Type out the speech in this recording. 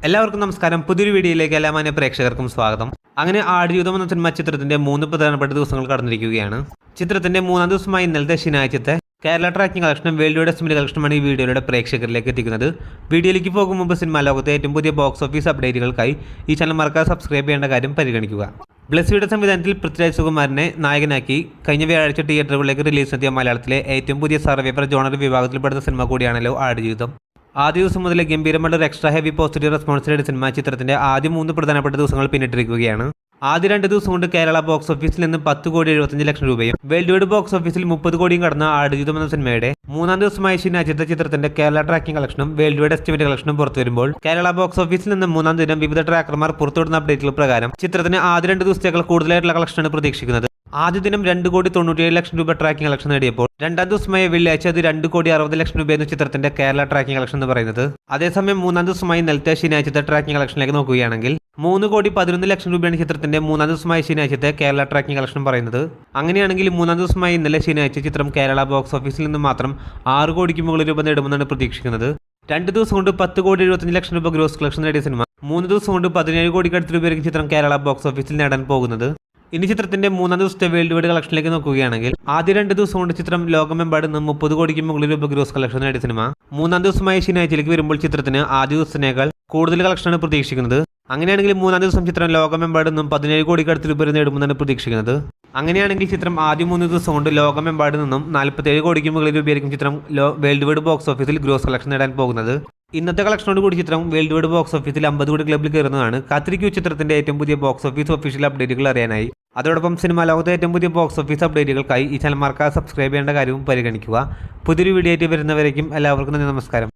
എല്ലാവർക്കും നമസ്കാരം. പുതിയൊരു വീഡിയോയിലേക്ക് എല്ലാ മാന്യ പ്രേക്ഷകർക്കും സ്വാഗതം. അങ്ങനെ ആടുജീവിതം എന്ന സിനിമ ചിത്രത്തിന്റെ 3 പ്രധാനപ്പെട്ട ദിവസങ്ങൾ കടന്നിരിക്കുകയാണ്. ചിത്രത്തിന്റെ 3ാം ദിവസമായി ഇന്നലത്തെ ശനിയാഴ്ചത്തെ കേരള ട്രാക്കിംഗ് കളക്ഷനും വേൾഡ് വൈഡ് എസ്റ്റിമേറ്റ് കളക്ഷനുമാണ് ഈ വീഡിയോയുടെ പ്രേക്ഷകരിലേക്ക് എത്തിക്കുന്നത്. വീഡിയോയിലേക്ക് പോകും മുമ്പ് സിനിമാ ലോകത്തെ ഏറ്റവും പുതിയ ബോക്സ് ഓഫീസ് അപ്ഡേറ്റുകൾക്കായി ഈ ചാനൽ മറക്കാതെ സബ്സ്ക്രൈബ് ചെയ്യേണ്ട കാര്യം പരിഗണിക്കുക. ബ്ലസ്സിയുടെ സംവിധാനത്തിൽ പൃഥ്വിരാജ് സുകുമാരനെ നായകനാക്കി കഴിഞ്ഞ വ്യാഴാഴ്ച തിയേറ്ററുകളിലേക്ക് റിലീസ് നടത്തിയ മലയാളത്തിലെ ഏറ്റവും പുതിയ സർവൈവർ ജോണർ വിഭാഗത്തിൽപ്പെടുന്ന സിനിമ കൂടിയാണല്ലോ ആടുജീവിതം. ആദ്യ ദിവസം മുതൽ ഗംഭീരമായ ഒരു എക്സ്ട്രാ ഹെവി പോസിറ്റീവ് റെസ്പോൺസിലെ സിനിമ ചിത്രത്തിന്റെ ആദ്യ 3 പ്രധാനപ്പെട്ട ദിവസങ്ങൾ പിന്നിട്ടിരിക്കുകയാണ്. ആദ്യ 2 ദിവസം കൊണ്ട് കേരള ബോക്സ് ഓഫീസിൽ നിന്ന് 10,75,00,000 രൂപയും വേൾഡ് വൈഡ് ബോക്സ് ഓഫീസിൽ 30 കോടിയും കടന്ന ആടുജീവിതം എന്ന സിനിമയുടെ 3ാം ദിവസമായ ശനിയാഴ്ചത്തെ ചിത്രത്തിന്റെ കേരള ട്രാക്കിംഗ് കളക്ഷനും വേൾഡ് വൈഡ് എസ്റ്റിമേറ്റ് കളക്ഷനും പുറത്തു വരുമ്പോൾ കേരള ബോക്സ് ഓഫീസിൽ നിന്ന് 3ാം ദിനം വിവിധ ട്രാക്കർമാർ പുറത്തുവിടുന്ന അപ്ഡേറ്റുകൾ പ്രകാരം ചിത്രത്തിന് ആദ്യ 2 ദിവസത്തേക്കാൾ കൂടുതലായിട്ടുള്ള കളക്ഷനാണ് പ്രതീക്ഷിക്കുന്നത്. ആദ്യ ദിനം 2,97,00,000 രൂപ ട്രാക്കിംഗ് കളക്ഷൻ നേടിയപ്പോൾ 2ാം ദിവസമായ വെള്ളിയാഴ്ച അത് 2,60,00,000 രൂപയെന്ന് ചിത്രത്തിന്റെ കേരള ട്രാക്കിംഗ് കളക്ഷൻ എന്ന് പറയുന്നത്. അതേസമയം 3ാം ദിവസമായി ഇന്നലത്തെ ശനിയാഴ്ചത്തെ ട്രാക്കിംഗ് കളക്ഷനിലേക്ക് നോക്കുകയാണെങ്കിൽ 3,11,00,000 രൂപയാണ് ചിത്രത്തിന്റെ 3ാം ദിവസമായ ശനിയാഴ്ചത്തെ കേരള ട്രാക്കിംഗ് കളക്ഷൻ പറയുന്നത്. അങ്ങനെയാണെങ്കിൽ 3ാം ദിവസമായി ഇന്നലെ ശനിയാഴ്ച ചിത്രം കേരള ബോക്സ് ഓഫീസിൽ നിന്ന് മാത്രം 6 കോടിക്ക് മുകളിൽ രൂപ നേടുമെന്നാണ് പ്രതീക്ഷിക്കുന്നത്. 2 ദിവസം കൊണ്ട് 10,75,00,000 രൂപ ഗ്രോസ് കളക്ഷൻ നേടിയ സിനിമ 3 ദിവസം കൊണ്ട് 17 കോടിക്ക് അടുത്ത് രൂപയായിരിക്കും ചിത്രം കേരള ബോക്സ് ഓഫീസിൽ നേടാൻ പോകുന്നത്. ഇനി ചിത്രത്തിന്റെ 3ാം ദിവസത്തെ വേൾഡ് വൈഡ് കളക്ഷനിലേക്ക് നോക്കുകയാണെങ്കിൽ ആദ്യ 2 ദിവസം കൊണ്ട് ചിത്രം ലോകമെമ്പാടും 30 കോടിക്ക് മുകളിൽ രൂപ ഗ്രോസ് കളക്ഷൻ നേടിയ സിനിമ 3ാം ദിവസമായ ശനിയാഴ്ചയിലേക്ക് വരുമ്പോൾ ചിത്രത്തിന് ആദ്യ ദിവസത്തിനേക്കാൾ കൂടുതൽ കളക്ഷനാണ് പ്രതീക്ഷിക്കുന്നത്. അങ്ങനെയാണെങ്കിൽ 3ാം ദിവസം ചിത്രം ലോകമെമ്പാടും 17 കോടിക്ക് അടുത്ത് രൂപ നേടുമെന്നാണ് പ്രതീക്ഷിക്കുന്നത്. അങ്ങനെയാണെങ്കിൽ ചിത്രം ആദ്യ 3 ദിവസം കൊണ്ട് ലോകമെമ്പാടും 47 കോടിക്ക് മുകളിൽ രൂപയായിരിക്കും ചിത്രം വേൾഡ് വൈഡ് ബോക്സ് ഓഫീസിൽ ഗ്രോസ് കളക്ഷൻ നേടാൻ പോകുന്നത്. ഇന്നത്തെ കളക്ഷനോട് കൂടി ചിത്രം വേൾഡ് വൈഡ് ബോക്സ് ഓഫീസിൽ 50 കോടി ക്ലബിൽ കയറുന്നതാണ്. കാത്തിരിക്കൂ ചിത്രത്തിന്റെ ഏറ്റവും പുതിയ ബോക്സ് ഓഫീസ് ഒഫീഷ്യൽ അപ്ഡേറ്റുകൾ അറിയാനായി. അതോടൊപ്പം സിനിമാ ലോകത്തെ ഏറ്റവും പുതിയ ബോക്സ് ഓഫീസ് അപ്ഡേറ്റുകൾക്കായി ഈ ചാനൽ മറക്കാതെ സബ്സ്ക്രൈബ് ചെയ്യേണ്ട കാര്യവും പരിഗണിക്കുക. പുതിയൊരു വീഡിയോ ആയിട്ട് വരുന്നവരേക്കും എല്ലാവർക്കും നന്ദി, നമസ്കാരം.